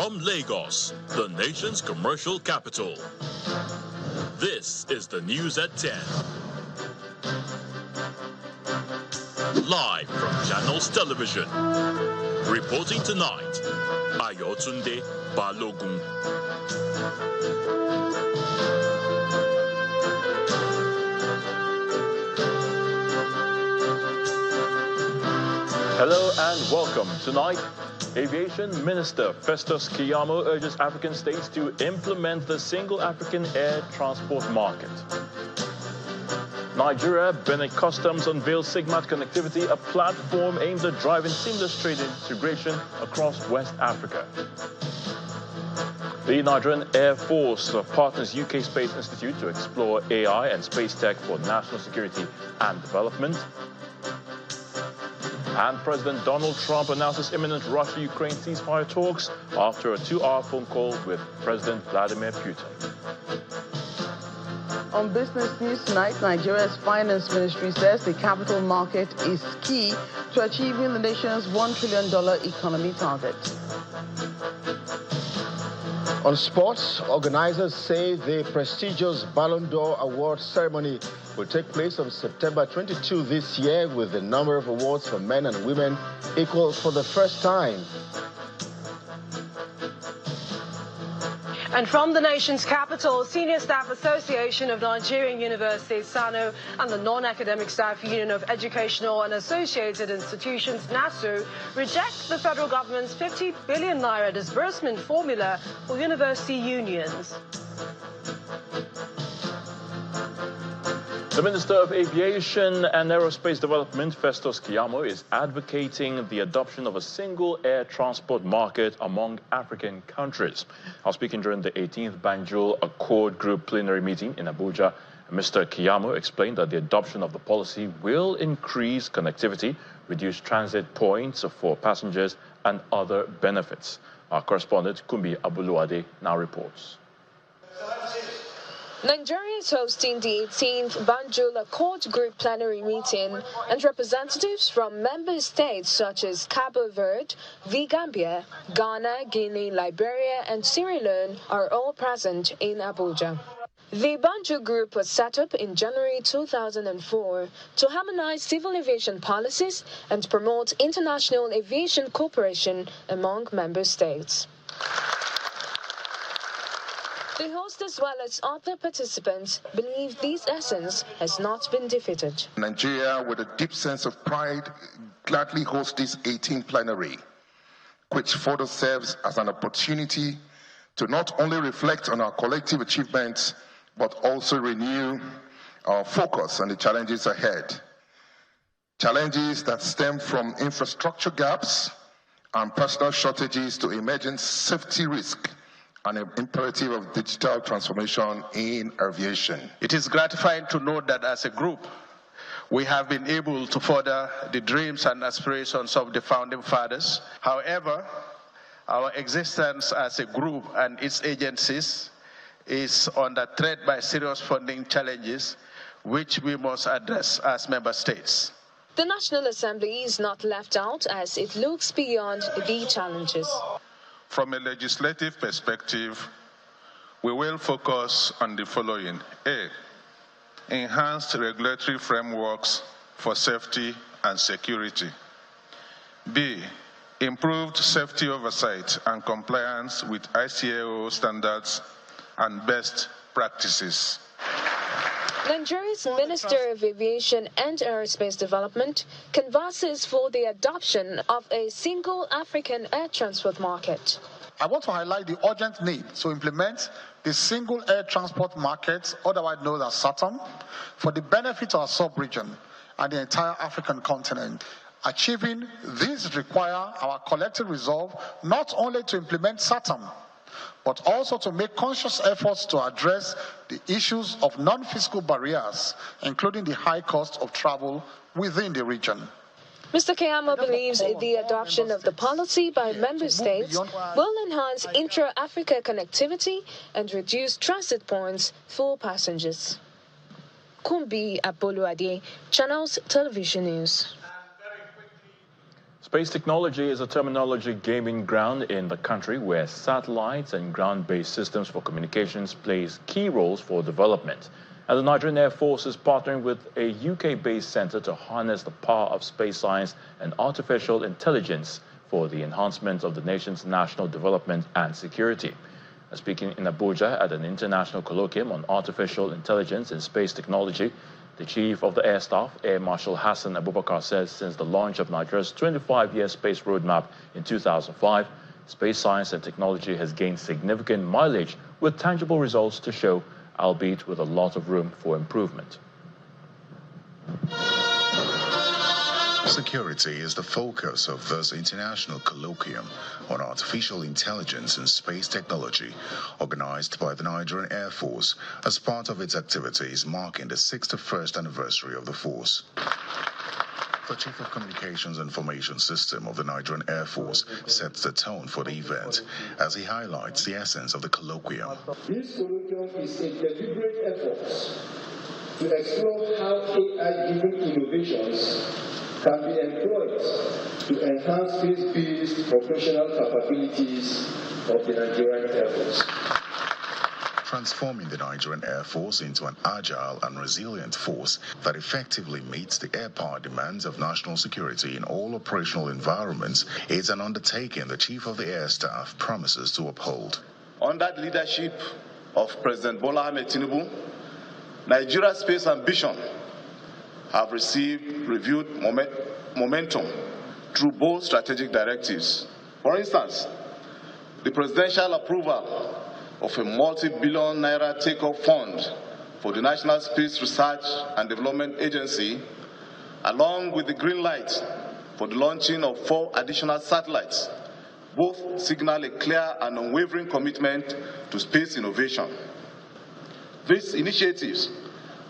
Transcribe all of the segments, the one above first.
From Lagos, the nation's commercial capital. This is the news at 10. Live from Channels Television. Reporting tonight, Ayotunde Balogun. Hello and welcome. Tonight, Aviation Minister Festus Keyamo urges African states to implement the single African air transport market. Nigeria, Benue Customs unveils Sigmat Connectivity, a platform aimed at driving seamless trade integration across West Africa. The Nigerian Air Force partners UK Space Institute to explore AI and space tech for national security and development. And President Donald Trump announces imminent Russia-Ukraine ceasefire talks after a 2-hour phone call with President Vladimir Putin. On business news tonight, Nigeria's finance ministry says the capital market is key to achieving the nation's $1 trillion economy target. On sports, organizers say the prestigious Ballon d'Or Award ceremony will take place on September 22 this year, with the number of awards for men and women equal for the first time. And from the nation's capital, Senior Staff Association of Nigerian Universities, SANO, and the Non-Academic Staff Union of Educational and Associated Institutions, NASU, reject the federal government's 50 billion naira disbursement formula for university unions. The Minister of Aviation and Aerospace Development, Festus Keyamo, is advocating the adoption of a single air transport market among African countries. While speaking during the 18th Banjul Accord Group plenary meeting in Abuja, Mr. Keyamo explained that the adoption of the policy will increase connectivity, reduce transit points for passengers, and other benefits. Our correspondent, Kumbi Abuluade, now reports. Nigeria is hosting the 18th Banjul Accord Group plenary meeting, and representatives from member states such as Cabo Verde, the Gambia, Ghana, Guinea, Liberia, and Sierra Leone are all present in Abuja. The Banjul Group was set up in January 2004 to harmonize civil aviation policies and promote international aviation cooperation among member states. The host, as well as other participants, believe this essence has not been defeated. Nigeria, with a deep sense of pride, gladly hosts this 18th plenary, which further serves as an opportunity to not only reflect on our collective achievements, but also renew our focus on the challenges ahead. Challenges that stem from infrastructure gaps and personal shortages to emerging safety risk and an imperative of digital transformation in aviation. It is gratifying to note that as a group, we have been able to further the dreams and aspirations of the founding fathers. However, our existence as a group and its agencies is under threat by serious funding challenges, which we must address as member states. The National Assembly is not left out as it looks beyond the challenges. From a legislative perspective, we will focus on the following. A, enhanced regulatory frameworks for safety and security. B, improved safety oversight and compliance with ICAO standards and best practices. Nigeria's Minister of Aviation and Aerospace Development canvasses for the adoption of a single African air transport market. I want to highlight the urgent need to implement the single air transport market, otherwise known as SATM, for the benefit of our sub-region and the entire African continent. Achieving this requires our collective resolve not only to implement SATM, but also to make conscious efforts to address the issues of non-fiscal barriers, including the high cost of travel within the region. Mr. Keyamo believes the adoption of the policy by member states will enhance intra-Africa connectivity and reduce transit points for passengers. Kumbi Abuluade, Channels Television News. Space technology is a terminology gaining ground in the country where satellites and ground-based systems for communications plays key roles for development. And the Nigerian Air Force is partnering with a UK-based center to harness the power of space science and artificial intelligence for the enhancement of the nation's national development and security. Speaking in Abuja at an international colloquium on artificial intelligence and space technology, the Chief of the Air Staff, Air Marshal Hassan Abubakar, says since the launch of Nigeria's 25-year space roadmap in 2005, space science and technology has gained significant mileage with tangible results to show, albeit with a lot of room for improvement. Security is the focus of this international colloquium on artificial intelligence and space technology, organized by the Nigerian Air Force as part of its activities marking the 61st anniversary of the force. The Chief of Communications and Information System of the Nigerian Air Force sets the tone for the event as he highlights the essence of the colloquium. This colloquium is a deliberate effort to explore how AI-driven innovations can be employed to enhance space-based professional capabilities of the Nigerian Air Force. Transforming the Nigerian Air Force into an agile and resilient force that effectively meets the air power demands of national security in all operational environments is an undertaking the Chief of the Air Staff promises to uphold. Under the leadership of President Bola Ahmed Tinubu, Nigeria's space ambition have received renewed momentum through both strategic directives. For instance, the presidential approval of a multi-billion naira take-off fund for the National Space Research and Development Agency, along with the green light for the launching of 4 additional satellites, both signal a clear and unwavering commitment to space innovation. These initiatives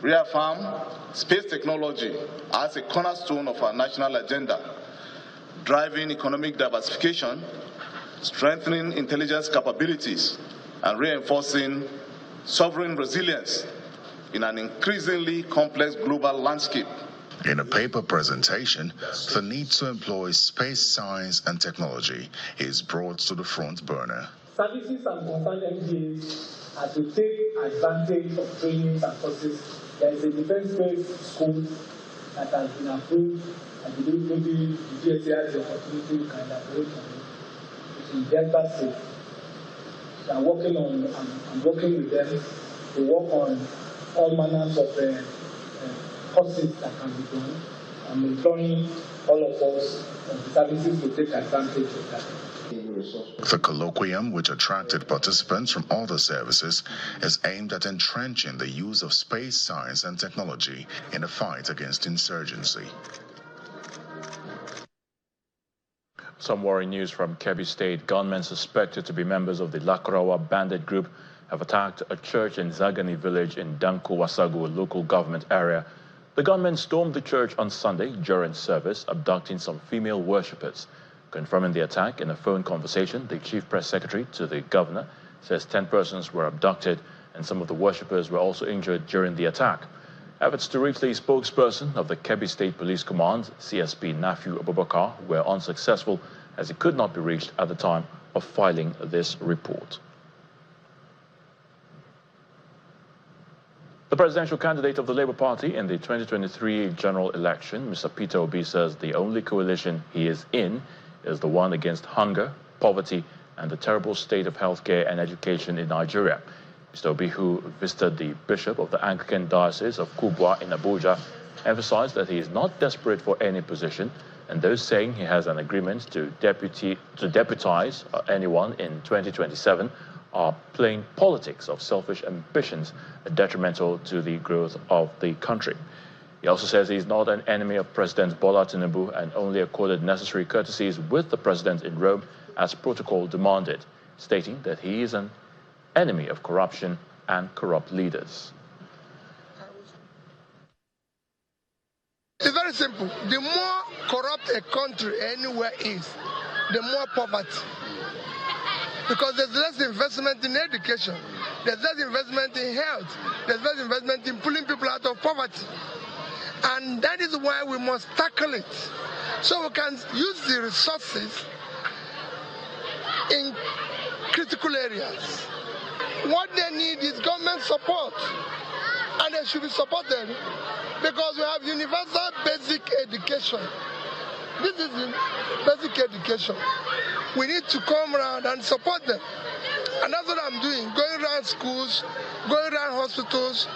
reaffirm space technology as a cornerstone of our national agenda, driving economic diversification, strengthening intelligence capabilities, and reinforcing sovereign resilience in an increasingly complex global landscape. In a paper presentation, the need to employ space science and technology is brought to the front burner. Services and concerned MDAs are to take advantage of trainings and courses. There is a defense-based school that has been approved. I believe maybe the GSA has the opportunity to kind of operate on it. It's in Delta State. They are working on, I'm working with them to work on all manners of courses that can be done. I'm employing all of us and the services to take advantage of that. The colloquium, which attracted participants from other services, is aimed at entrenching the use of space science and technology in the fight against insurgency. Some worrying news from Kebbi State. Gunmen suspected to be members of the Lakurawa bandit group have attacked a church in Zagani village in Danko Wasagu local government area. The gunmen stormed the church on Sunday during service, abducting some female worshippers. Confirming the attack in a phone conversation, the chief press secretary to the governor says 10 persons were abducted and some of the worshippers were also injured during the attack. Efforts to reach the spokesperson of the Kebbi State Police Command, CSP Nafiu Abubakar, were unsuccessful as he could not be reached at the time of filing this report. The presidential candidate of the Labour Party in the 2023 general election, Mr. Peter Obi, says the only coalition he is in is the one against hunger, poverty, and the terrible state of healthcare and education in Nigeria. Mr. Obi, who visited the Bishop of the Anglican Diocese of Kubwa in Abuja, emphasized that he is not desperate for any position, and those saying he has an agreement to deputize anyone in 2027 are playing politics of selfish ambitions detrimental to the growth of the country. He also says he is not an enemy of President Bola Tinubu and only accorded necessary courtesies with the president in Rome as protocol demanded, stating that he is an enemy of corruption and corrupt leaders. It's very simple. The more corrupt a country anywhere is, the more poverty. Because there's less investment in education, there's less investment in health, there's less investment in pulling people out of poverty. And that is why we must tackle it. So we can use the resources in critical areas. What they need is government support, and they should be supported because we have universal basic education. This is basic education. We need to come around and support them. And that's what I'm doing, going around schools, going around hospitals,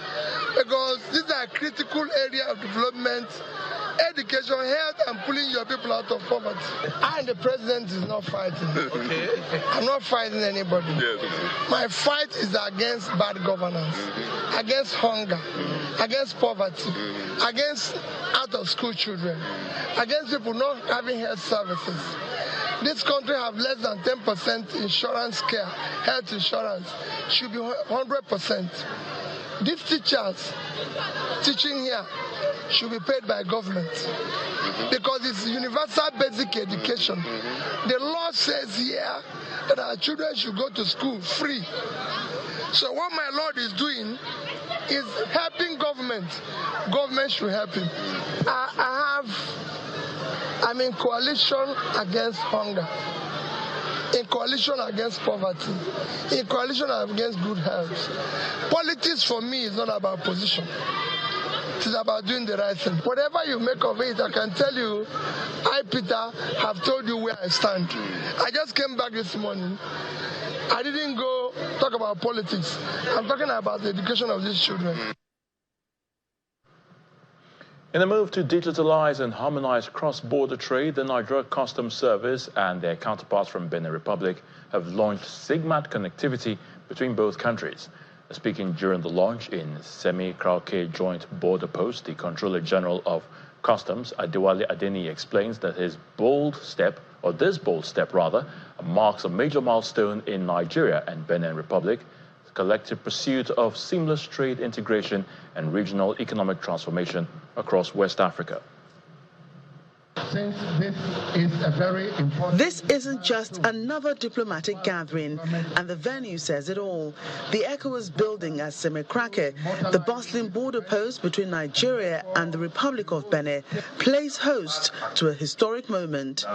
because these are critical areas of development, education, health, and pulling your people out of poverty. I and the president is not fighting. Okay. I'm not fighting anybody. Yes. My fight is against bad governance, against hunger, against poverty, against out-of-school children, against people not having health services. This country have less than 10% insurance care, health insurance. Should be 100%. These teachers teaching here should be paid by government because it's universal basic education. The law says here that our children should go to school free. So what my Lord is doing is helping government. Government should help him. I'm in coalition against hunger, in coalition against poverty, in coalition against good health. Politics for me is not about position. It is about doing the right thing. Whatever you make of it, I can tell you, I, Peter, have told you where I stand. I just came back this morning. I didn't go talk about politics. I'm talking about the education of these children. In a move to digitalize and harmonize cross-border trade, the Nigeria Customs Service and their counterparts from Benue Republic have launched Sigmat connectivity between both countries. Speaking during the launch in Semi-Krauke Joint Border Post, the Controller General of Customs, Adewale Adeni, explains that this bold step marks a major milestone in Nigeria and Benin Republic collective pursuit of seamless trade integration and regional economic transformation across West Africa. Since this is a very important... This isn't just another diplomatic gathering, and the venue says it all. The ECOWAS building at Semi-Krauke, the bustling border post between Nigeria and the Republic of Benin, plays host to a historic moment.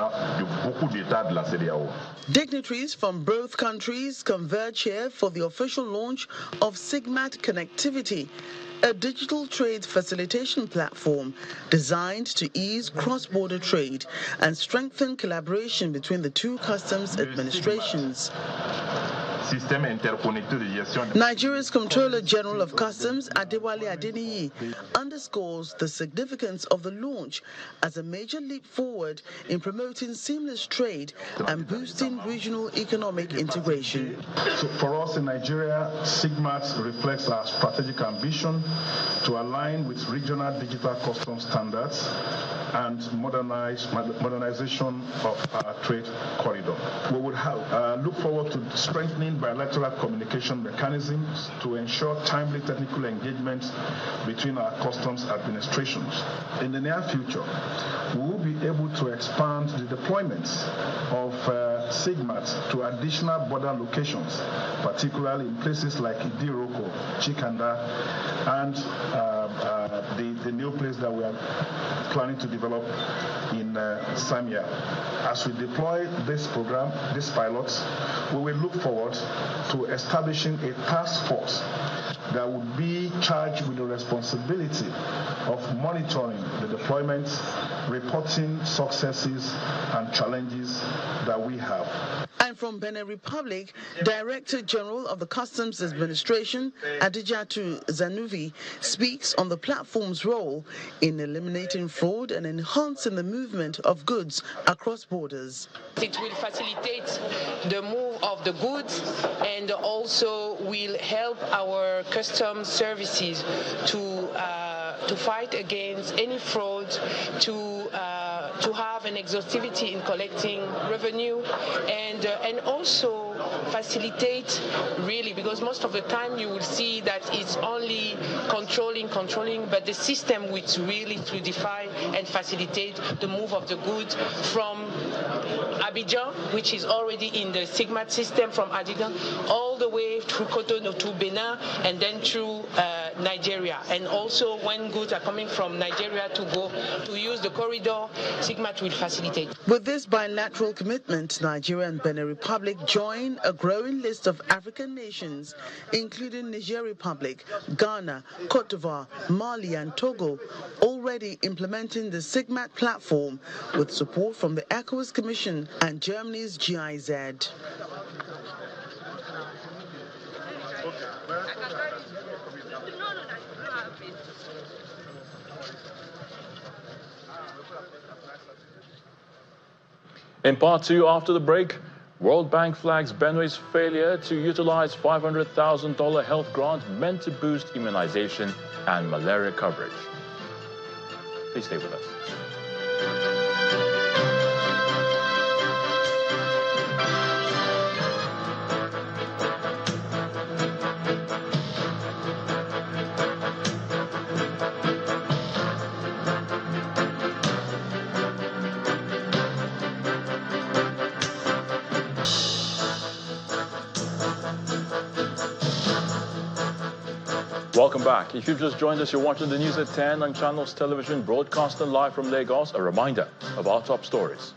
Dignitaries from both countries converge here for the official launch of Sigmat Connectivity, a digital trade facilitation platform designed to ease cross-border trade and strengthen collaboration between the two customs administrations. Nigeria's Controller General of Customs, Adewale Adeni, underscores the significance of the launch as a major leap forward in promoting seamless trade and boosting regional economic integration. So for us in Nigeria, Sigmat reflects our strategic ambition to align with regional digital customs standards and modernization of our trade corridor. We would look forward to strengthening bilateral communication mechanisms to ensure timely technical engagement between our customs administrations. In the near future, we will be able to expand the deployment of Sigmat to additional border locations, particularly in places like Idiroko, Chikanda, and the new place that we are planning to develop in Samia. As we deploy this program, these pilots, we will look forward to establishing a task force that would be charged with the responsibility of monitoring the deployments, reporting successes and challenges that we have. And from Benin Republic, Director General of the Customs Administration, Adijatu Zanuvi, speaks on the platform's role in eliminating fraud and enhancing the movement of goods across borders. It will facilitate the move of the goods and also will help our customs services to fight against any fraud, to have an exhaustivity in collecting revenue, and also facilitate really, because most of the time you will see that it's only controlling, but the system which really fluidify and facilitate the move of the goods from Abidjan, which is already in the Sigmat system, from Abidjan all the way Benue, through Cotonou to Benin, and then through Nigeria. And also when goods are coming from Nigeria to use the corridor, Sigmat will facilitate. With this bilateral commitment, Nigeria and Benin Republic join a growing list of African nations, including Niger Republic, Ghana, Cote d'Ivoire, Mali and Togo, already implementing the Sigmat platform with support from the ECOWAS Commission and Germany's GIZ. In part two, after the break, World Bank flags Benue's failure to utilize $500,000 health grant meant to boost immunization and malaria coverage. Please stay with us. Welcome back. If you've just joined us, you're watching the news at 10 on Channels Television, broadcasting live from Lagos. A reminder of our top stories.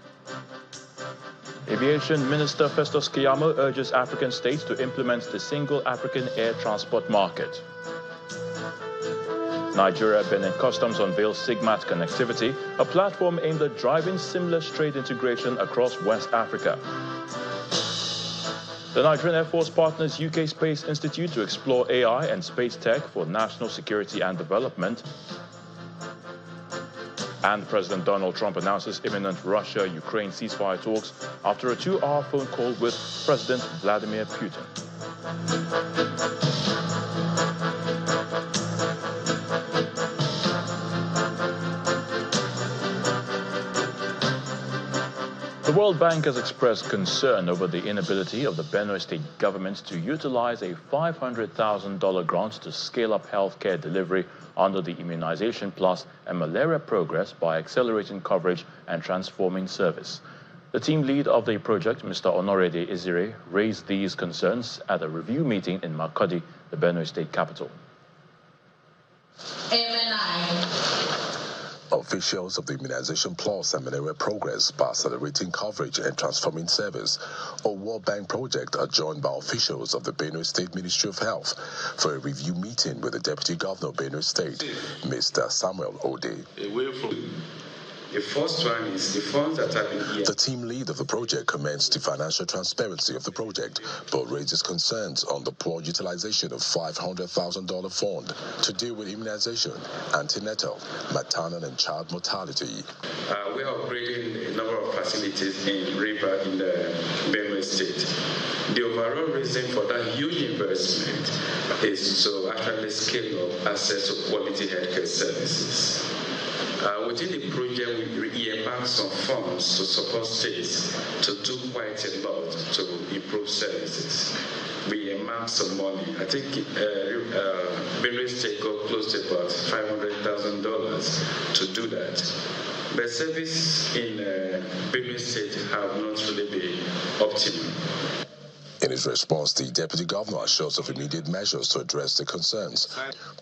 Aviation Minister Festus Keyamo urges African states to implement the single African air transport market. Nigeria-Benin Customs unveils Sigmat Connectivity, a platform aimed at driving seamless trade integration across West Africa. The Nigerian Air Force partners UK Space Institute to explore AI and space tech for national security and development. And President Donald Trump announces imminent Russia-Ukraine ceasefire talks after a 2-hour phone call with President Vladimir Putin. The World Bank has expressed concern over the inability of the Benue state government to utilize a $500,000 grant to scale up healthcare delivery under the Immunization Plus and Malaria Progress by accelerating coverage and transforming service. The team lead of the project, Mr. Honorede Izire, raised these concerns at a review meeting in Makurdi, the Benue state capital. Officials of the Immunization Plus and Malaria Progress by accelerating coverage and transforming service, a World Bank project, are joined by officials of the Benue State Ministry of Health for a review meeting with the Deputy Governor of Benue State, Mr. Samuel Ode. The first one is the funds that have been here. The team lead of the project comments the financial transparency of the project, but raises concerns on the poor utilization of $500,000 fund to deal with immunization, antenatal, maternal and child mortality. We are upgrading a number of facilities in River in the Benue State. The overall reason for that huge investment is to actually scale up access to quality healthcare services. Within the project, we earmark some funds to support states to do quite a lot to improve services. We earmark some money. I think Benue State got close to about $500,000 to do that. But service in Benue State have not really been optimal. In his response, the Deputy Governor assures of immediate measures to address the concerns,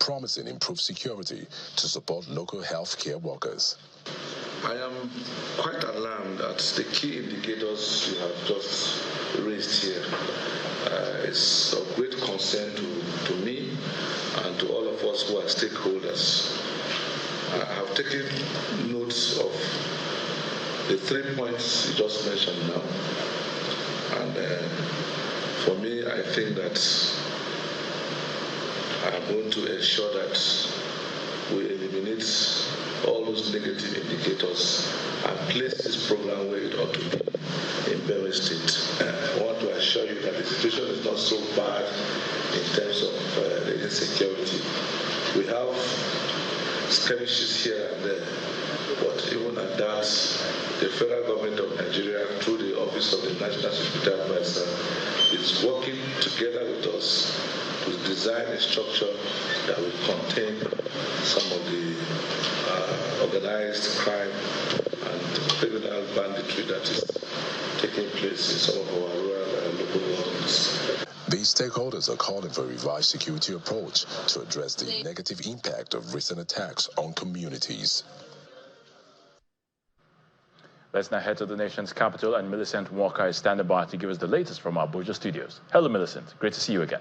promising improved security to support local health care workers. I am quite alarmed at the key indicators you have just raised here. It's of great concern to me and to all of us who are stakeholders. I have taken notes of the 3 points you just mentioned now. And for me, I think that I'm going to ensure that we eliminate all those negative indicators and place this program where it ought to be in Benue State. I want to assure you that the situation is not so bad in terms of the insecurity. We have skirmishes here and there, but even at that, the federal government of Nigeria, through the Office of the National Security Advisor, is working together with us to design a structure that will contain some of the organized crime and criminal banditry that is taking place in some of our rural and local governments. These stakeholders are calling for a revised security approach to address the negative impact of recent attacks on communities. Let's now head to the nation's capital, and Millicent Walker is standing by to give us the latest from our Abuja studios. Hello, Millicent. Great to see you again.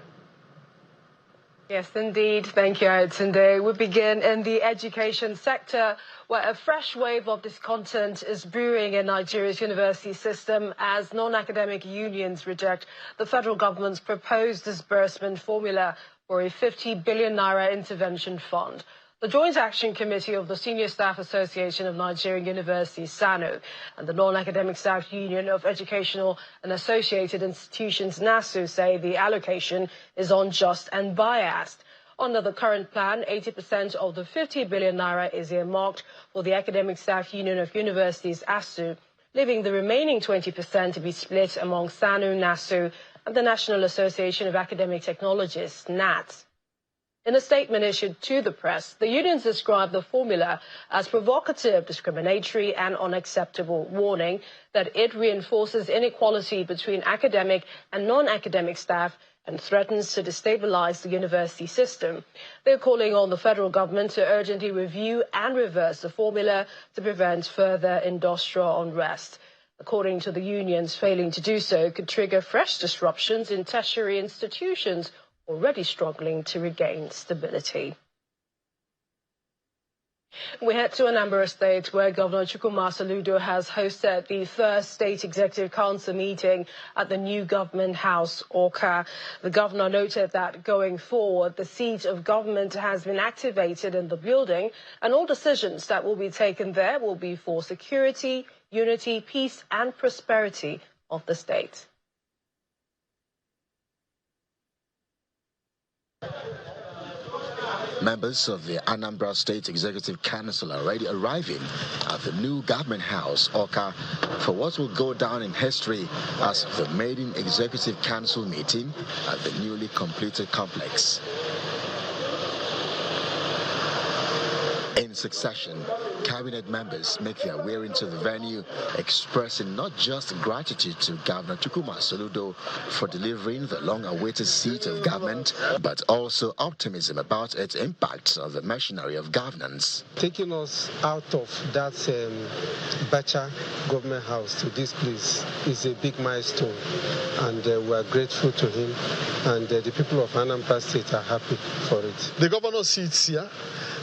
Yes, indeed. Thank you, Ayotunde. We begin in the education sector, where a fresh wave of discontent is brewing in Nigeria's university system as non-academic unions reject the federal government's proposed disbursement formula for a 50 billion naira intervention fund. The Joint Action Committee of the Senior Staff Association of Nigerian Universities, SANO, and the Non-Academic Staff Union of Educational and Associated Institutions, NASU, say the allocation is unjust and biased. Under the current plan, 80% of the 50 billion naira is earmarked for the Academic Staff Union of Universities, ASU, leaving the remaining 20% to be split among SANO, NASU, and the National Association of Academic Technologists, NAT. In a statement issued to the press, the unions described the formula as provocative, discriminatory, and unacceptable, warning that it reinforces inequality between academic and non-academic staff and threatens to destabilize the university system. They're calling on the federal government to urgently review and reverse the formula to prevent further industrial unrest. According to the unions, failing to do so could trigger fresh disruptions in tertiary institutions already struggling to regain stability. We head to Anambra State, where Governor Chukwuma Soludo has hosted the first State Executive Council meeting at the new government house, Awka. The governor noted that going forward, the seat of government has been activated in the building, and all decisions that will be taken there will be for security, unity, peace, and prosperity of the state. Members of the Anambra State Executive Council are already arriving at the new government house, Awka, for what will go down in history as the maiden Executive Council meeting at the newly completed complex. In succession, cabinet members make their way into the venue, expressing not just gratitude to Governor Chukwuma Soludo for delivering the long-awaited seat of government, but also optimism about its impact on the machinery of governance. Taking us out of that Bacha government house to this place is a big milestone, and we are grateful to him, and the people of Anambra State are happy for it. The governor sits here.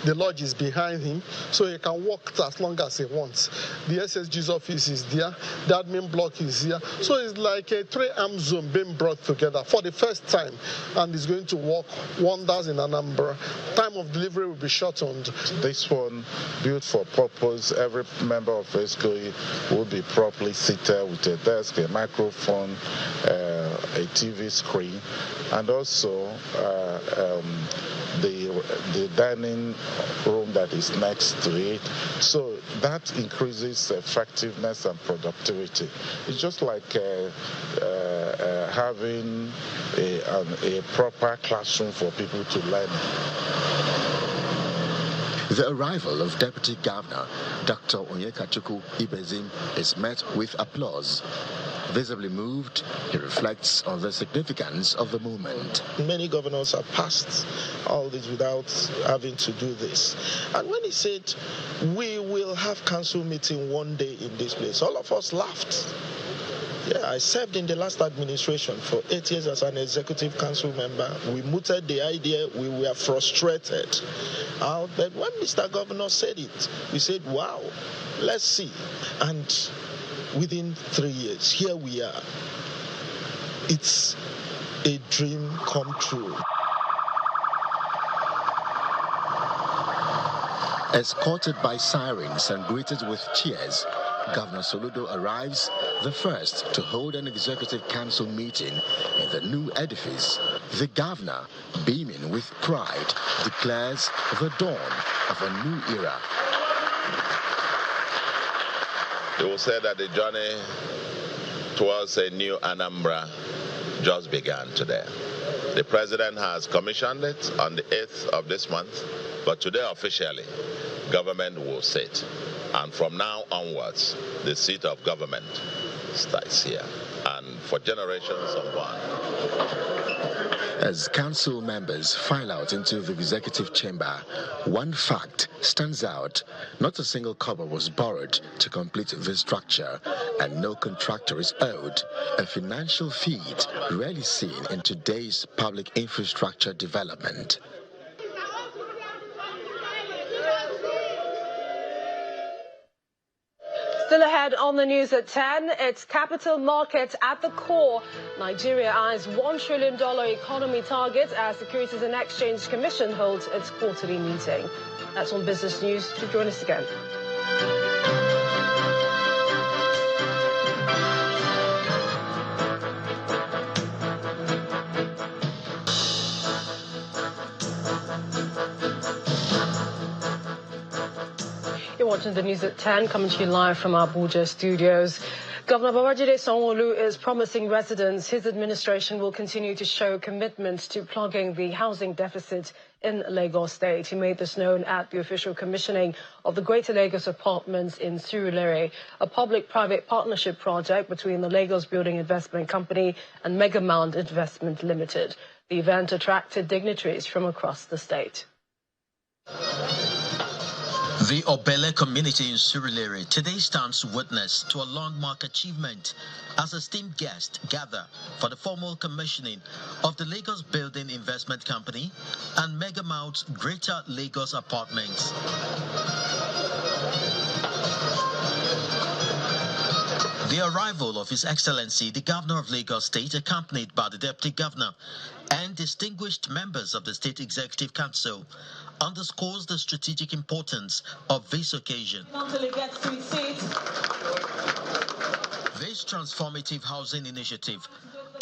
The lodge is behind him, so he can walk as long as he wants. The SSG's office is there, the admin block is here. So it's like a three-arm zone being brought together for the first time, and it's going to work wonders in Anambra. Time of delivery will be shortened. This one, built for purpose, every member of ESCO will be properly seated with a desk, a microphone, a TV screen, and also the dining room that is next to it. So that increases effectiveness and productivity. It's just like having a proper classroom for people to learn. The arrival of Deputy Governor Dr. Onyekachukwu Ibezim is met with applause. Visibly moved, he reflects on the significance of the movement. Many governors have passed all this without having to do this. And when he said, we will have council meeting one day in this place, all of us laughed. Yeah, I served in the last administration for 8 years as an executive council member. We mooted the idea, we were frustrated. But when Mr. Governor said it, we said, wow, let's see. And within 3 years, here we are. It's a dream come true. Escorted by sirens and greeted with cheers, Governor Soludo arrives, the first to hold an executive council meeting in the new edifice. The governor, beaming with pride, declares the dawn of a new era. They will say that the journey towards a new Anambra just began today. The president has commissioned it on the 8th of this month, but today officially, government will sit. And from now onwards, the seat of government starts here, and for generations unwound. As council members file out into the executive chamber, one fact stands out. Not a single kobo was borrowed to complete this structure, and no contractor is owed, a financial feat rarely seen in today's public infrastructure development. Still ahead on the news at 10, it's capital markets at the core. Nigeria eyes $1 trillion economy target as Securities and Exchange Commission holds its quarterly meeting. That's on Business News. To join us again. You're watching the news at 10, coming to you live from our Abuja studios. Governor Babajide Sanwo-Olu is promising residents his administration will continue to show commitment to plugging the housing deficit in Lagos State. He made this known at the official commissioning of the Greater Lagos Apartments in Surulere, a public-private partnership project between the Lagos Building Investment Company and Megamount Investment Limited. The event attracted dignitaries from across the state. The Obele community in Surulere today stands witness to a landmark achievement as esteemed guests gather for the formal commissioning of the Lagos Building Investment Company and Megamount's Greater Lagos Apartments. The arrival of His Excellency, the Governor of Lagos State, accompanied by the Deputy Governor and distinguished members of the State Executive Council, underscores the strategic importance of this occasion. Until he gets to his seat. This transformative housing initiative,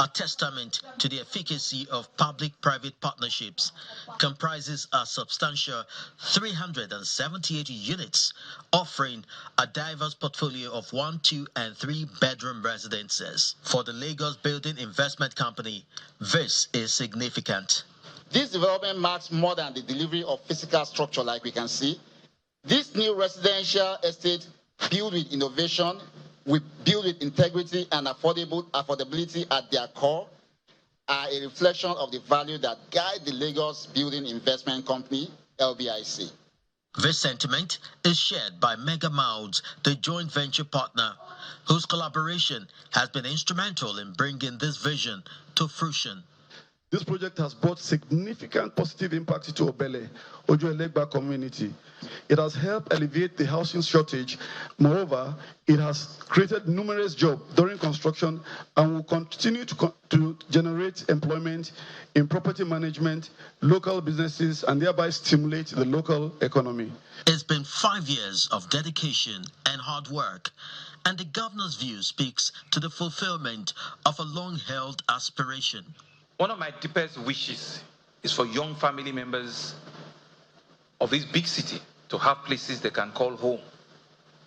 a testament to the efficacy of public-private partnerships, comprises a substantial 378 units, offering a diverse portfolio of 1, 2, and 3-bedroom residences. For the Lagos Building Investment Company, this is significant. This development marks more than the delivery of physical structure like we can see. This new residential estate, built with innovation, built with integrity and affordability at their core, are a reflection of the value that guide the Lagos Building Investment Company, LBIC. This sentiment is shared by Megamount, the joint venture partner, whose collaboration has been instrumental in bringing this vision to fruition. This project has brought significant positive impact to Obele, Ojo-Elegba community. It has helped alleviate the housing shortage. Moreover, it has created numerous jobs during construction and will continue to generate employment in property management, local businesses, and thereby stimulate the local economy. It's been 5 years of dedication and hard work, and the governor's view speaks to the fulfillment of a long-held aspiration. One of my deepest wishes is for young family members of this big city to have places they can call home.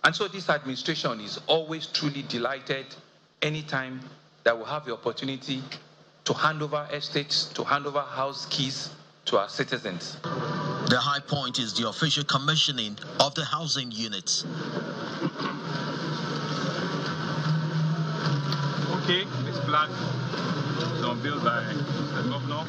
And so this administration is always truly delighted anytime that we have the opportunity to hand over estates, to hand over house keys to our citizens. The high point is the official commissioning of the housing units. Okay, this flag is unveiled by the governor.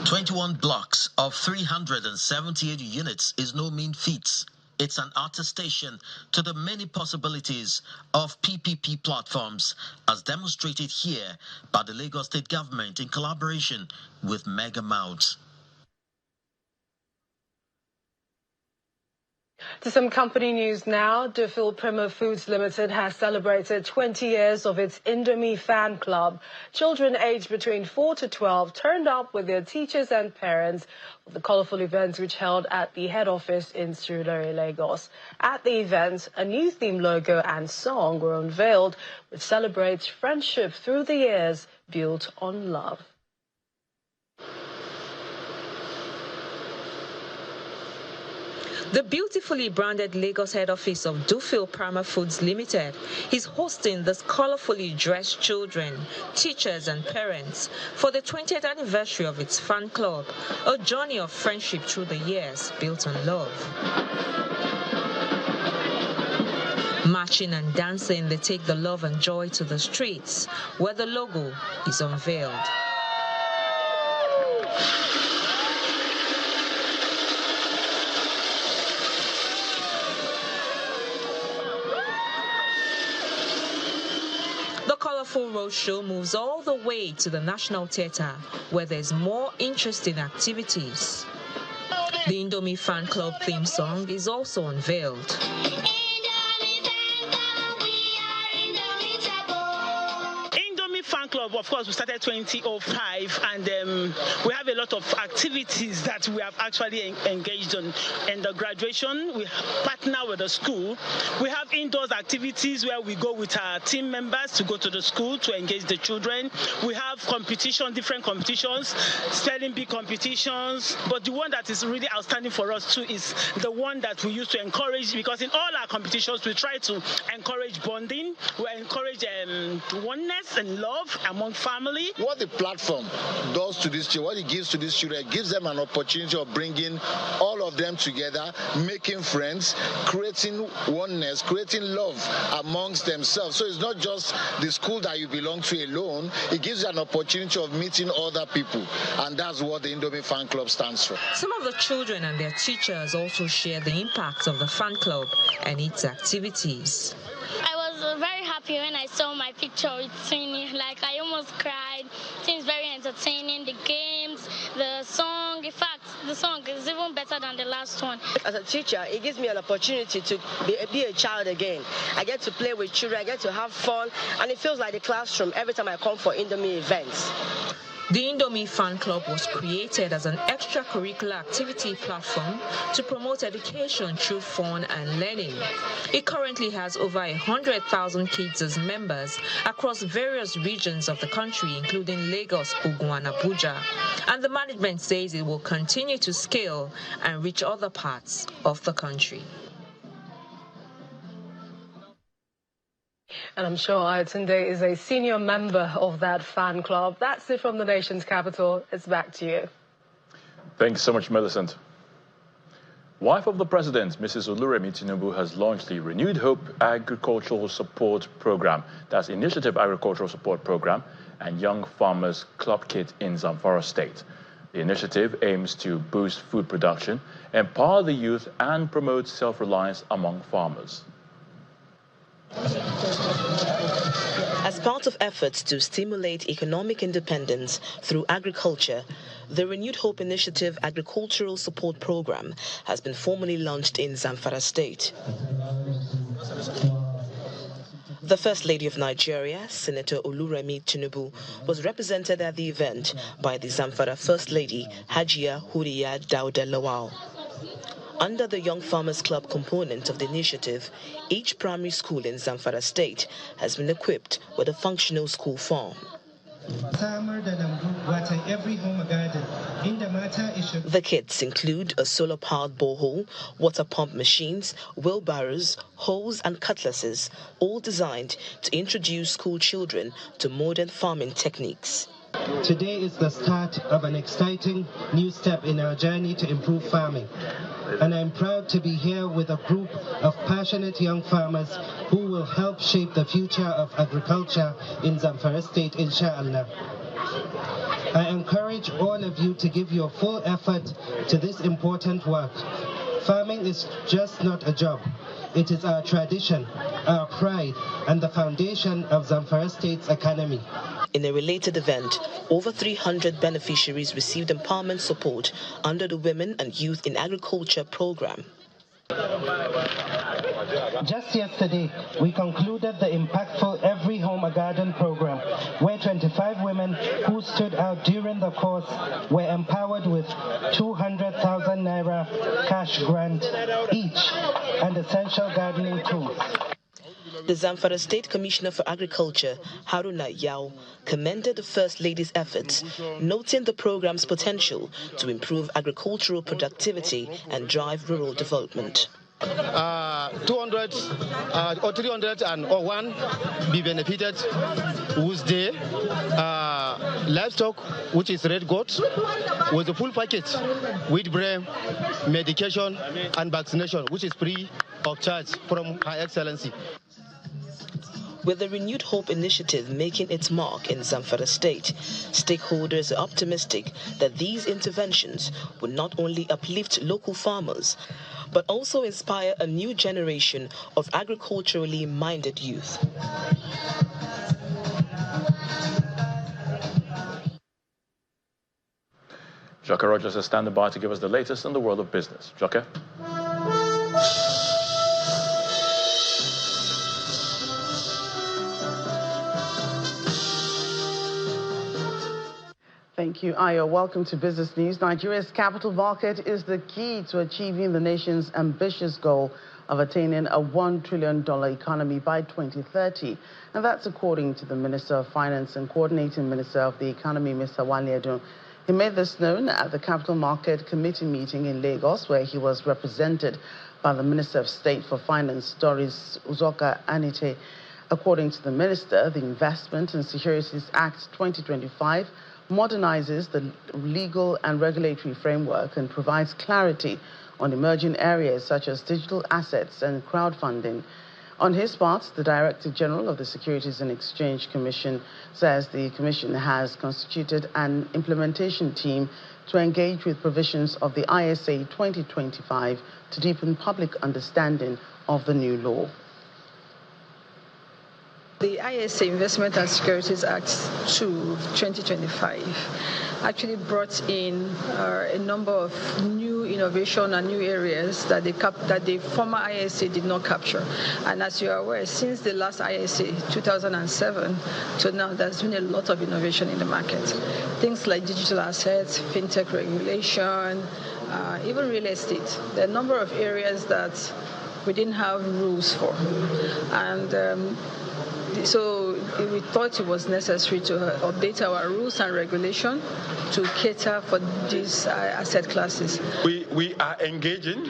21 blocks of 378 units is no mean feat. It's an attestation to the many possibilities of PPP platforms, as demonstrated here by the Lagos State government in collaboration with Megamount. To some company news now. Dufil Prima Foods Limited has celebrated 20 years of its Indomie fan club. Children aged between 4 to 12 turned up with their teachers and parents for the colourful event which held at the head office in Surulere, Lagos. At the event, a new theme logo and song were unveiled, which celebrates friendship through the years built on love. The beautifully branded Lagos head office of Dufil Prima Foods Limited is hosting this colorfully dressed children, teachers and parents for the 20th anniversary of its fan club, a journey of friendship through the years built on love. Marching and dancing, they take the love and joy to the streets, where the logo is unveiled. The colorful roadshow moves all the way to the National Theatre, where there's more interesting activities. The Indomie fan club theme song is also unveiled. Fan club, of course, we started 2005, and we have a lot of activities that we have actually engaged on. In the graduation, we partner with the school. We have indoors activities where we go with our team members to go to the school to engage the children. We have competition, different competitions, spelling bee competitions, but the one that is really outstanding for us too is the one that we use to encourage, because in all our competitions we try to encourage bonding, we encourage oneness and love among family. What the platform does to these children, what it gives to these children, it gives them an opportunity of bringing all of them together, making friends, creating oneness, creating love amongst themselves. So it's not just the school that you belong to alone, it gives you an opportunity of meeting other people, and that's what the Indomie Fan Club stands for. Some of the children and their teachers also share the impact of the fan club and its activities. I was very happy when I saw my picture with Sweeney. Like, I almost cried. It seems very entertaining. The games, the song. In fact, the song is even better than the last one. As a teacher, it gives me an opportunity to be a child again. I get to play with children. I get to have fun. And it feels like the classroom every time I come for Indomie events. The Indomie Fan Club was created as an extracurricular activity platform to promote education through fun and learning. It currently has over 100,000 kids as members across various regions of the country, including Lagos, Ogun, and Abuja. And the management says it will continue to scale and reach other parts of the country. And I'm sure Ayatunde is a senior member of that fan club. That's it from the nation's capital. It's back to you. Thanks so much, Millicent. Wife of the President, Mrs. Oluremi Tinubu, has launched the Renewed Hope Agricultural Support Program. That's Initiative Agricultural Support Program and Young Farmers Club Kit in Zamfara State. The initiative aims to boost food production, empower the youth, and promote self-reliance among farmers. As part of efforts to stimulate economic independence through agriculture, the Renewed Hope Initiative Agricultural Support Program has been formally launched in Zamfara State. The First Lady of Nigeria, Senator Oluremi Tinubu, was represented at the event by the Zamfara First Lady, Hajia Huriya Dauda Lawal. Under the Young Farmers Club component of the initiative, each primary school in Zamfara State has been equipped with a functional school farm. The kits include a solar-powered borehole, water pump machines, wheelbarrows, hoes and cutlasses, all designed to introduce school children to modern farming techniques. Today is the start of an exciting new step in our journey to improve farming. And I'm proud to be here with a group of passionate young farmers who will help shape the future of agriculture in Zamfara State, inshallah. I encourage all of you to give your full effort to this important work. Farming is just not a job. It is our tradition, our pride, and the foundation of Zamfara State's economy. In a related event, over 300 beneficiaries received empowerment support under the Women and Youth in Agriculture program. Just yesterday, we concluded the impactful Every Home a Garden program, where 25 women who stood out during the course were empowered with 200,000 naira cash grant each and essential gardening tools. The Zamfara State Commissioner for Agriculture, Haruna Yao, commended the First Lady's efforts, noting the program's potential to improve agricultural productivity and drive rural development. 200 or 301 be benefited, whose day livestock, which is red goat, with a full package with brain, medication and vaccination, which is free of charge from Her Excellency. With the Renewed Hope initiative making its mark in Zamfara State, stakeholders are optimistic that these interventions will not only uplift local farmers, but also inspire a new generation of agriculturally minded youth. Joker Rogers is standing by to give us the latest in the world of business. Joker? Thank you, Ayo. Welcome to Business News. Nigeria's capital market is the key to achieving the nation's ambitious goal of attaining a $1 trillion economy by 2030. And that's according to the Minister of Finance and Coordinating Minister of the Economy, Mr. Wale Edun. He made this known at the Capital Market Committee meeting in Lagos, where he was represented by the Minister of State for Finance, Doris Uzoka Anite. According to the minister, the Investment and Securities Act 2025 modernizes the legal and regulatory framework and provides clarity on emerging areas such as digital assets and crowdfunding. On his part, the Director General of the Securities and Exchange Commission says the Commission has constituted an implementation team to engage with provisions of the ISA 2025 to deepen public understanding of the new law. The ISA Investment and Securities Act 2025 actually brought in a number of new innovation and new areas that the former ISA did not capture. And as you are aware, since the last ISA 2007 to now, there's been a lot of innovation in the market. Things like digital assets, fintech regulation, even real estate. There are a number of areas that we didn't have rules for. And so we thought it was necessary to update our rules and regulation to cater for these asset classes. We are engaging,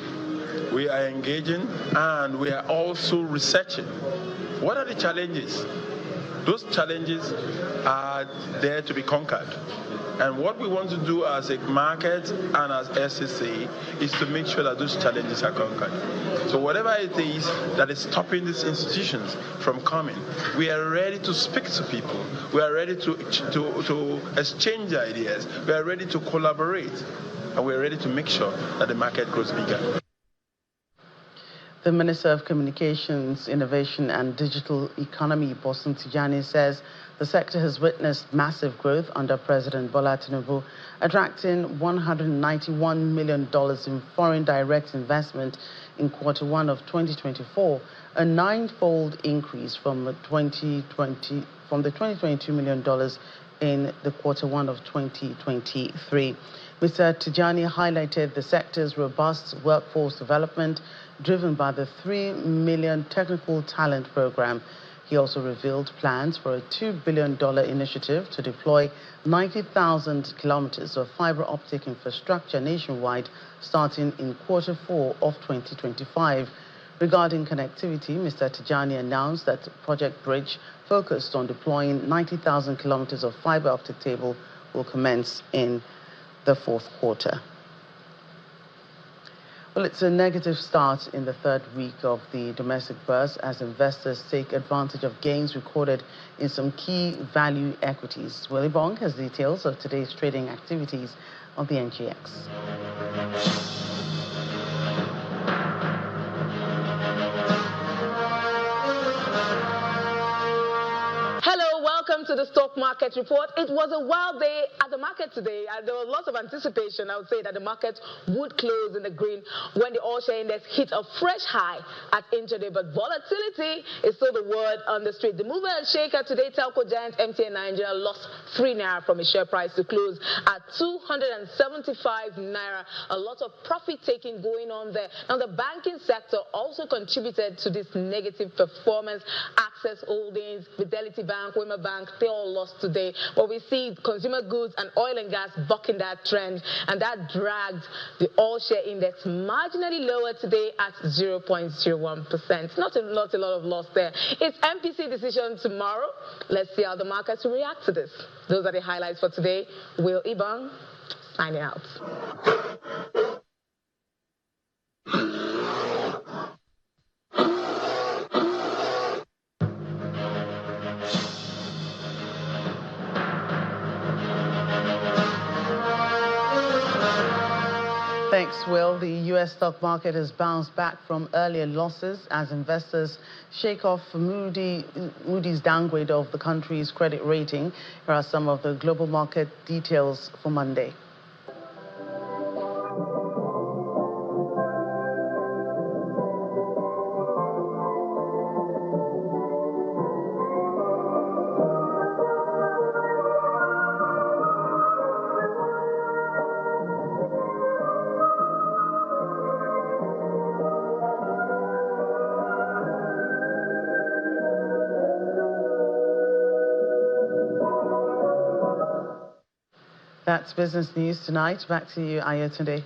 and we are also researching. What are the challenges? Those challenges are there to be conquered. And what we want to do as a market and as SSA is to make sure that those challenges are conquered. So whatever it is that is stopping these institutions from coming, we are ready to speak to people. We are ready to exchange ideas. We are ready to collaborate. And we are ready to make sure that the market grows bigger. The Minister of Communications, Innovation and Digital Economy, Bosun Tijani, says the sector has witnessed massive growth under President Bola Tinubu, attracting $191 million in foreign direct investment in Q1 of 2024, a nine-fold increase from the $22 million in the Q1 of 2023. Mr. Tijani highlighted the sector's robust workforce development driven by the 3 million technical talent program. He also revealed plans for a $2 billion initiative to deploy 90,000 kilometers of fiber optic infrastructure nationwide starting in Q4 of 2025. Regarding connectivity, Mr. Tijani announced that Project Bridge, focused on deploying 90,000 kilometers of fiber optic cable, will commence in the fourth quarter. Well, it's a negative start in the third week of the domestic burst as investors take advantage of gains recorded in some key value equities. Willie Bong has details of today's trading activities on the NGX. Hello, welcome to the stock market report. It was a wild day at the market today, and there was lots of anticipation, I would say, that the market would close in the green when the oil share index hit a fresh high at intraday. But volatility is still the word on the street. The mover and shaker today, telco giant MTN Nigeria lost 3 naira from its share price to close at 275 naira. A lot of profit taking going on there. Now, the banking sector also contributed to this negative performance. Access Holdings, Fidelity Bank, Wema Bank, they all lost today. But we see consumer goods and oil and gas bucking that trend, and that dragged the oil share index marginally lower today at 0.01%. Not a lot of loss there. It's MPC decision tomorrow. Let's see how the markets react to this. Those are the highlights for today. Will Ibang signing out. Thanks, Will. The U.S. stock market has bounced back from earlier losses as investors shake off Moody's downgrade of the country's credit rating. Here are some of the global market details for Monday. That's business news tonight. Back to you, Ayotunde.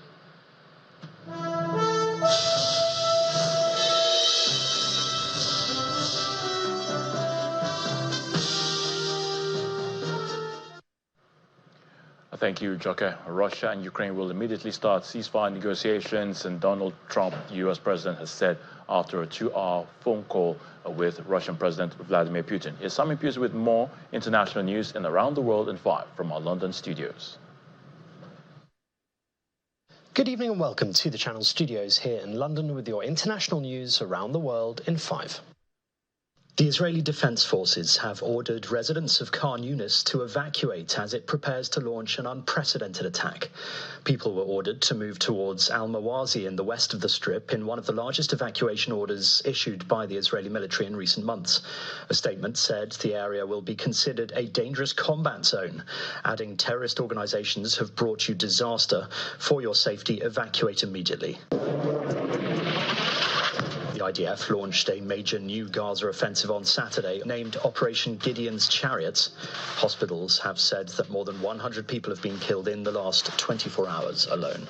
Thank you, Joke. Russia and Ukraine will immediately start ceasefire negotiations, and Donald Trump, the U.S. president, has said after a 2-hour phone call with Russian President Vladimir Putin. Here's Simon Pierce with more international news and around the world in 5 from our London studios. Good evening and welcome to the Channel studios here in London with your international news around the world in 5. The Israeli Defense Forces have ordered residents of Khan Yunis to evacuate as it prepares to launch an unprecedented attack. People were ordered to move towards Al-Mawazi in the west of the Strip in one of the largest evacuation orders issued by the Israeli military in recent months. A statement said the area will be considered a dangerous combat zone, adding terrorist organizations have brought you disaster. For your safety, evacuate immediately. The IDF launched a major new Gaza offensive on Saturday, named Operation Gideon's Chariots. Hospitals have said that more than 100 people have been killed in the last 24 hours alone.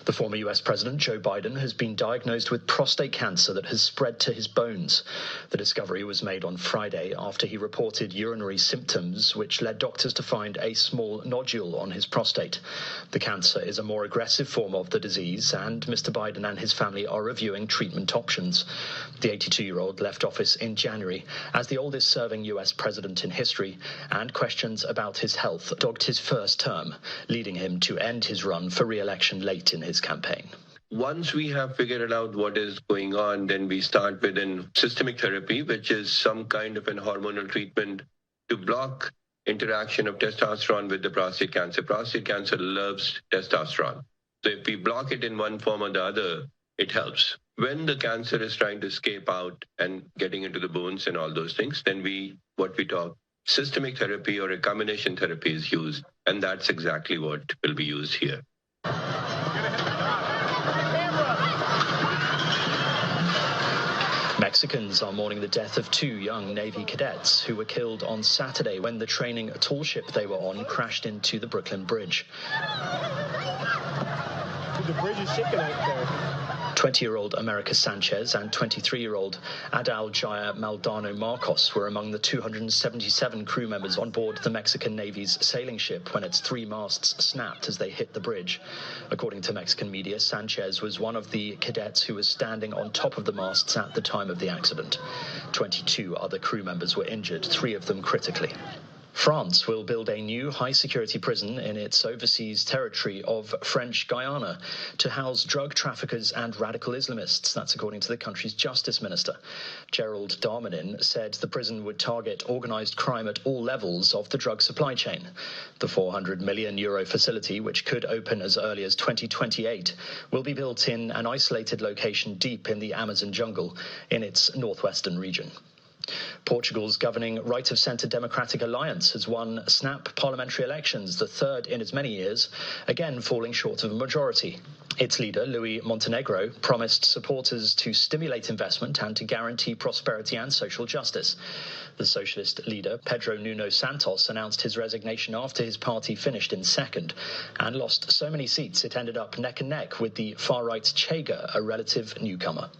The former US President Joe Biden has been diagnosed with prostate cancer that has spread to his bones. The discovery was made on Friday after he reported urinary symptoms, which led doctors to find a small nodule on his prostate. The cancer is a more aggressive form of the disease, and Mr. Biden and his family are reviewing treatment options. The 82-year-old left office in January as the oldest serving US president in history, and questions about his health dogged his first term, leading him to end his run for re-election late in his campaign. Once we have figured out what is going on, then we start with systemic therapy, which is some kind of an hormonal treatment to block interaction of testosterone with the prostate cancer. Prostate cancer loves testosterone. So if we block it in one form or the other, it helps. When the cancer is trying to escape out and getting into the bones and all those things, then what we talk systemic therapy or a combination therapy is used. And that's exactly what will be used here. Mexicans are mourning the death of 2 young Navy cadets who were killed on Saturday when the training tall ship they were on crashed into the Brooklyn Bridge. The bridge is shaking out there. 20-year-old America Sanchez and 23-year-old Adal Jaya Maldonado Marcos were among the 277 crew members on board the Mexican Navy's sailing ship when its 3 masts snapped as they hit the bridge. According to Mexican media, Sanchez was one of the cadets who was standing on top of the masts at the time of the accident. 22 other crew members were injured, 3 of them critically. France will build a new high-security prison in its overseas territory of French Guiana to house drug traffickers and radical Islamists. That's according to the country's justice minister. Gerald Darmanin said the prison would target organised crime at all levels of the drug supply chain. The €400 million facility, which could open as early as 2028, will be built in an isolated location deep in the Amazon jungle in its northwestern region. Portugal's governing right-of-centre Democratic Alliance has won snap parliamentary elections, the 3rd in as many years, again falling short of a majority. Its leader, Luís Montenegro, promised supporters to stimulate investment and to guarantee prosperity and social justice. The socialist leader, Pedro Nuno Santos, announced his resignation after his party finished in 2nd and lost so many seats it ended up neck and neck with the far-right Chega, a relative newcomer.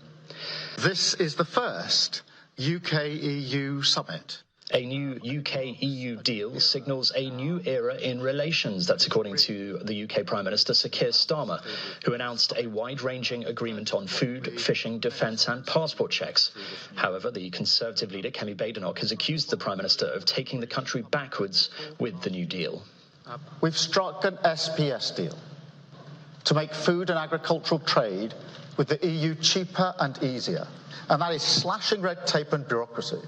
This is the first UK-EU summit. A new UK-EU deal signals a new era in relations. That's according to the UK Prime Minister Sir Keir Starmer, who announced a wide-ranging agreement on food, fishing, defence and passport checks. However, the Conservative leader, Kemi Badenoch, has accused the Prime Minister of taking the country backwards with the new deal. We've struck an SPS deal. to make food and agricultural trade with the EU cheaper and easier, and that is slashing red tape and bureaucracy.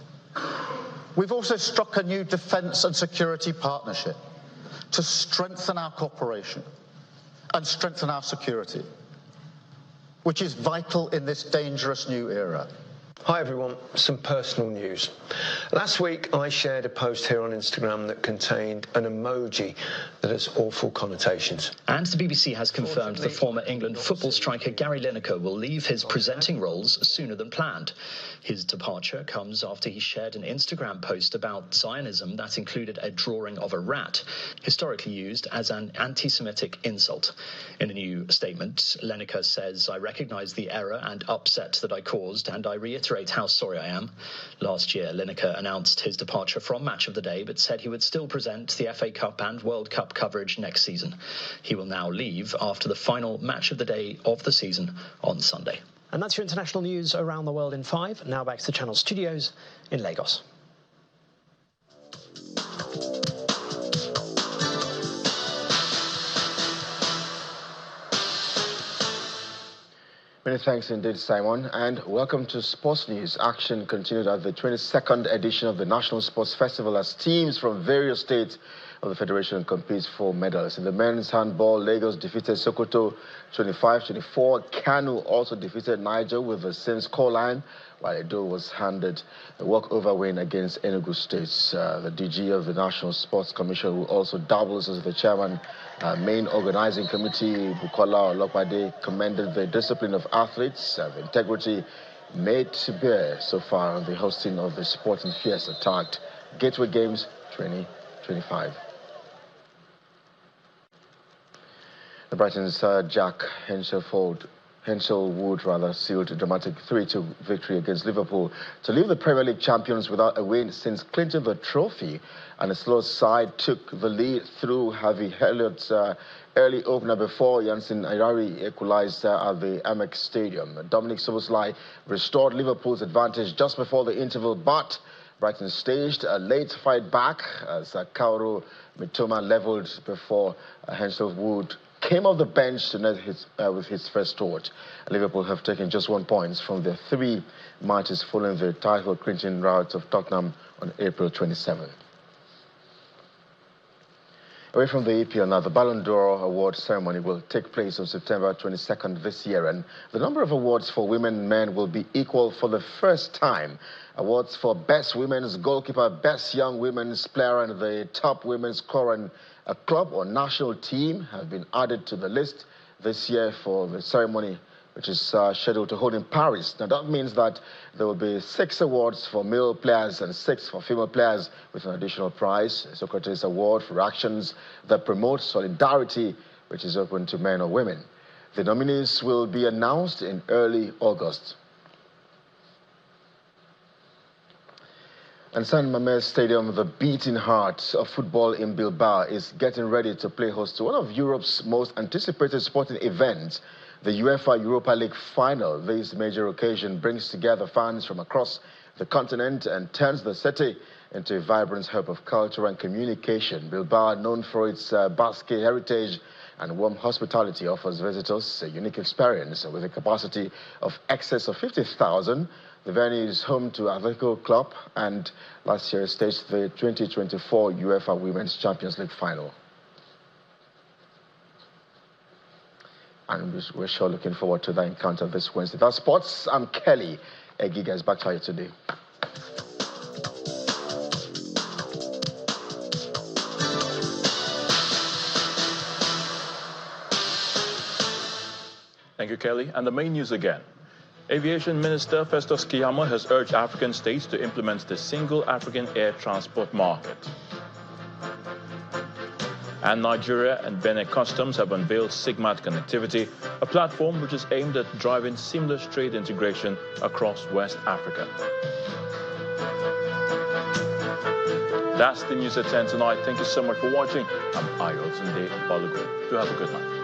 We've also struck a new defence and security partnership to strengthen our cooperation and strengthen our security, which is vital in this dangerous new era. Hi everyone, some personal news. Last week I shared a post here on Instagram that contained an emoji that has awful connotations. And the BBC has confirmed the former England football striker Gary Lineker will leave his presenting roles sooner than planned. His departure comes after he shared an Instagram post about Zionism that included a drawing of a rat, historically used as an anti-Semitic insult. In a new statement, Lineker says, "I recognise the error and upset that I caused, and I reiterate how sorry I am." Last year, Lineker announced his departure from Match of the Day, but said he would still present the FA Cup and World Cup coverage next season. He will now leave after the final Match of the Day of the season on Sunday. And that's your international news around the world in 5. Now back to the Channel studios in Lagos. Many thanks indeed, Simon, and welcome to Sports News. Action continued at the 22nd edition of the National Sports Festival as teams from various states of the Federation compete for medals. In the men's handball, Lagos defeated Sokoto 25-24. Kano also defeated Niger with the same scoreline, while Edo was handed a walkover win against Enugu State. The DG of the National Sports Commission will also double as the chairman. Main organizing committee, Bukola Olopade, commended the discipline of athletes, the integrity made to bear so far on the hosting of the Sporting Fiesta tagged Gateway Games 2025. The Brighton's Jack Henselwood sealed a dramatic 3-2 victory against Liverpool to leave the Premier League champions without a win since clinching the trophy. And the slow side took the lead through Harvey Elliott's early opener before Yansin Airari equalized at the Amex Stadium. Dominic Szoboszlai restored Liverpool's advantage just before the interval, but Brighton staged a late fight back as Kaoru Mitoma leveled before Henselwood came off the bench to net with his first torch. Liverpool have taken just 1 point from their 3 matches following the title-clinching rout of Tottenham on April 27. Away from the EPL now, the Ballon d'Or award ceremony will take place on September 22nd this year, and the number of awards for women and men will be equal for the first time. Awards for Best Women's Goalkeeper, Best Young Women's Player, and the Top Women's Scorer and a club or national team have been added to the list this year for the ceremony, which is scheduled to hold in Paris. Now, that means that there will be 6 awards for male players and 6 for female players, with an additional prize, a Socrates Award for actions that promote solidarity, which is open to men or women. The nominees will be announced in early August. And San Mamés Stadium, the beating heart of football in Bilbao, is getting ready to play host to one of Europe's most anticipated sporting events, the UEFA Europa League final. This major occasion brings together fans from across the continent and turns the city into a vibrant hub of culture and communication. Bilbao, known for its Basque heritage and warm hospitality, offers visitors a unique experience with a capacity of excess of 50,000. The venue is home to Atletico Club and last year staged the 2024 UEFA Women's Champions League final. And we're sure looking forward to that encounter this Wednesday. That's sports. I'm Kelly. Egiga is back to you today. Thank you, Kelly. And the main news again. Aviation Minister Festus Keyamo has urged African states to implement the single African air transport market. And Nigeria and Benue Customs have unveiled Sigmat Connectivity, a platform which is aimed at driving seamless trade integration across West Africa. That's the news at 10 tonight. Thank you so much for watching. I'm Ayotunde Balogun. Do have a good night.